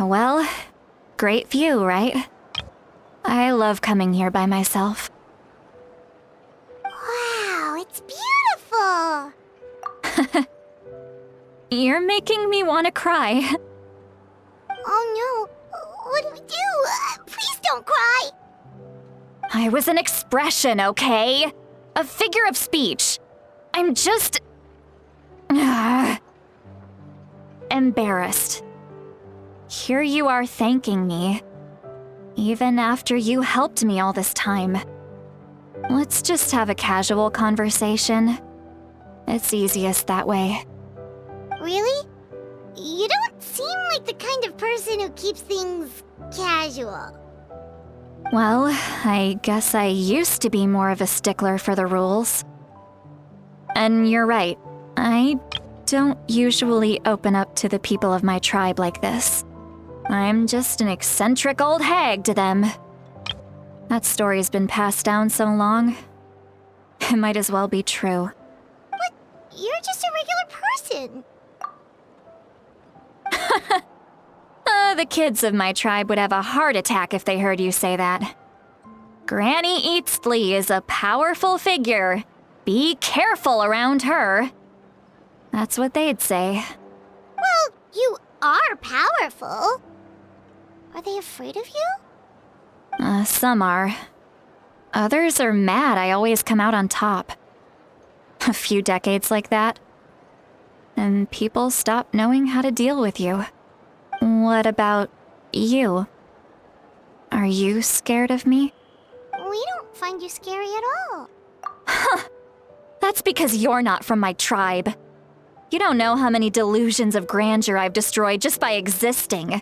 Well, great view, right? I love coming here by myself. Wow, it's beautiful! You're making me want to cry. Oh no, what do we do? Please don't cry! I was an expression, okay? A figure of speech. I'm just... embarrassed. Here you are thanking me, even after you helped me all this time. Let's just have a casual conversation. It's easiest that way. Really? You don't seem like the kind of person who keeps things casual. Well, I guess I used to be more of a stickler for the rules. And you're right, I don't usually open up to the people of my tribe like this. I'm just an eccentric old hag to them. That story's been passed down so long, it might as well be true. But you're just a regular person. The kids of my tribe would have a heart attack if they heard you say that. Granny Itztli is a powerful figure. Be careful around her. That's what they'd say. Well, you are powerful. Are they afraid of you? Some are. Others are mad I always come out on top. A few decades like that, and people stop knowing how to deal with you. What about you? Are you scared of me? We don't find you scary at all. That's because you're not from my tribe. You don't know how many delusions of grandeur I've destroyed just by existing.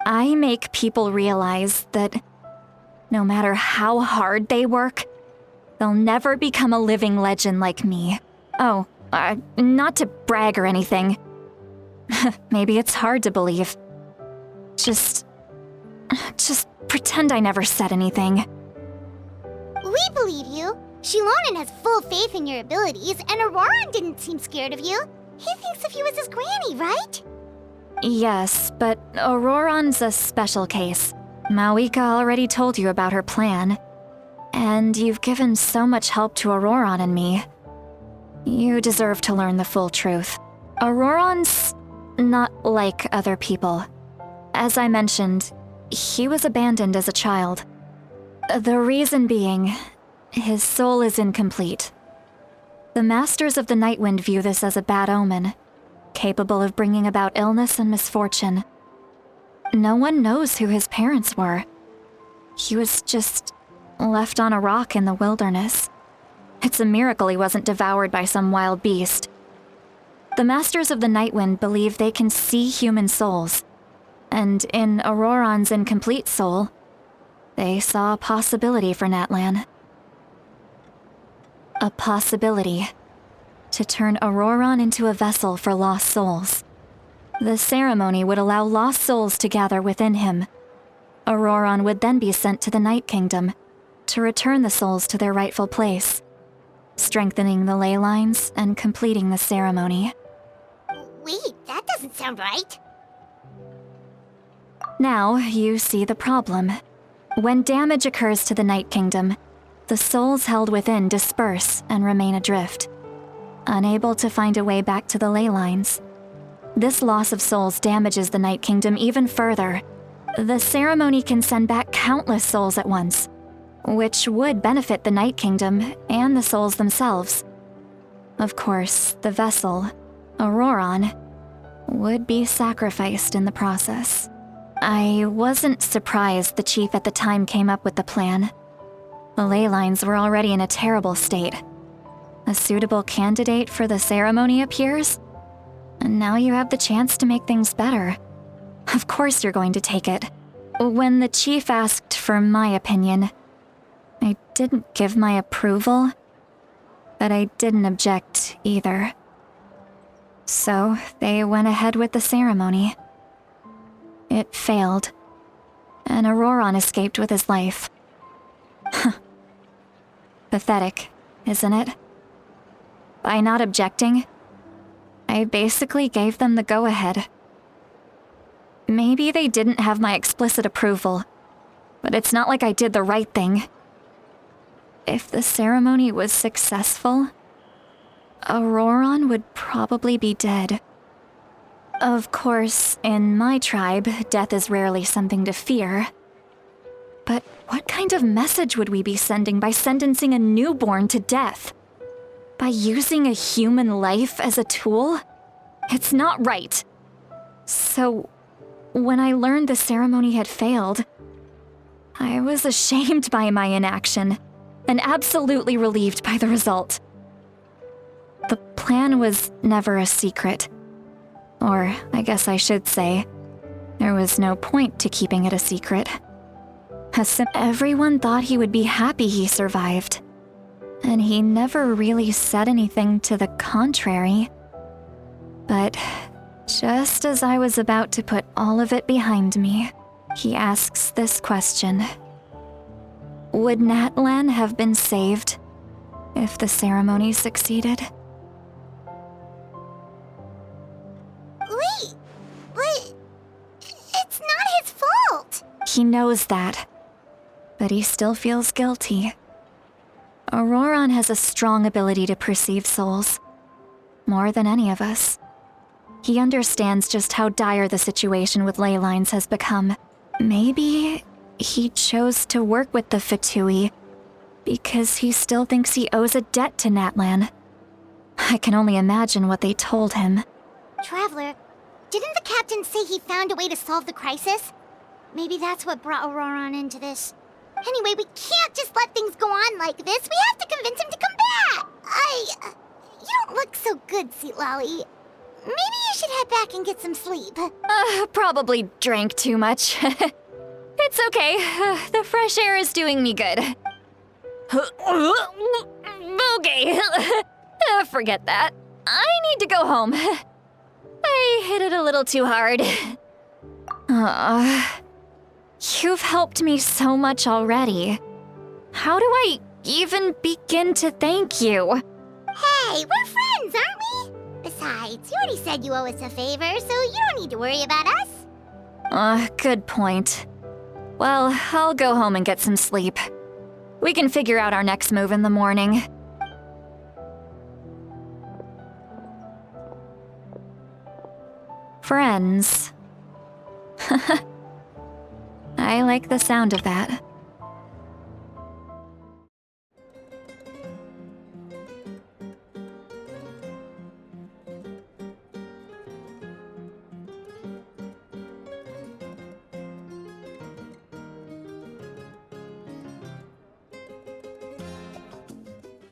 I make people realize that no matter how hard they work, they'll never become a living legend like me. Oh, not to brag or anything. Maybe it's hard to believe. Just pretend I never said anything. We believe you. Shilonen has full faith in your abilities, and Ororon didn't seem scared of you. He thinks of you as his granny, right? Yes, but Ororon's a special case. Mawika already told you about her plan. And you've given so much help to Ororon and me. You deserve to learn the full truth. Ororon's not like other people. As I mentioned, he was abandoned as a child. The reason being, his soul is incomplete. The Masters of the Nightwind view this as a bad omen, capable of bringing about illness and misfortune. No one knows who his parents were. He was just left on a rock in the wilderness. It's a miracle he wasn't devoured by some wild beast. The Masters of the Nightwind believe they can see human souls, and in Ororon's incomplete soul, they saw a possibility for Natlan. A possibility to turn Ororon into a vessel for lost souls. The ceremony would allow lost souls to gather within him. Ororon would then be sent to the Night Kingdom to return the souls to their rightful place, strengthening the ley lines and completing the ceremony. Wait, that doesn't sound right. Now you see the problem. When damage occurs to the Night Kingdom, the souls held within disperse and remain adrift, unable to find a way back to the ley lines. This loss of souls damages the Night Kingdom even further. The ceremony can send back countless souls at once, which would benefit the Night Kingdom and the souls themselves. Of course, the vessel, Ororon, would be sacrificed in the process. I wasn't surprised the chief at the time came up with the plan. The ley lines were already in a terrible state. A suitable candidate for the ceremony appears, and now you have the chance to make things better. Of course you're going to take it. When the chief asked for my opinion, I didn't give my approval, but I didn't object either. So they went ahead with the ceremony. It failed, and Ororon escaped with his life. Pathetic, isn't it? By not objecting, I basically gave them the go-ahead. Maybe Maybe they didn't have my explicit approval, but it's not like I did the right thing. If the ceremony was successful, Ororon would probably be dead. Of course, in my tribe, death is rarely something to fear. But what kind of message would we be sending by sentencing a newborn to death? By using a human life as a tool? It's not right. So, when I learned the ceremony had failed, I was ashamed by my inaction, and absolutely relieved by the result. The plan was never a secret. Or, I guess I should say, there was no point to keeping it a secret. Everyone thought he would be happy he survived, and he never really said anything to the contrary. But just as I was about to put all of it behind me, he asks this question. Would Natlan have been saved if the ceremony succeeded? Wait, but it's not his fault. He knows that, but he still feels guilty. Ororon has a strong ability to perceive souls, more than any of us. He understands just how dire the situation with ley lines has become. Maybe he chose to work with the Fatui because he still thinks he owes a debt to Natlan. I can only imagine what they told him. Traveler, didn't the captain say he found a way to solve the crisis? Maybe that's what brought Ororon into this. Anyway, we can't just let things go on like this. We have to convince him to come back. You don't look so good, Citlali. Maybe you should head back and get some sleep. Probably drank too much. It's okay. The fresh air is doing me good. Okay. Forget that. I need to go home. I hit it a little too hard. You've helped me so much already. How do I even begin to thank you? Hey, we're friends, aren't we? Besides, you already said you owe us a favor, so you don't need to worry about us. Good point. Well, I'll go home and get some sleep. We can figure out our next move in the morning. Friends. I like the sound of that.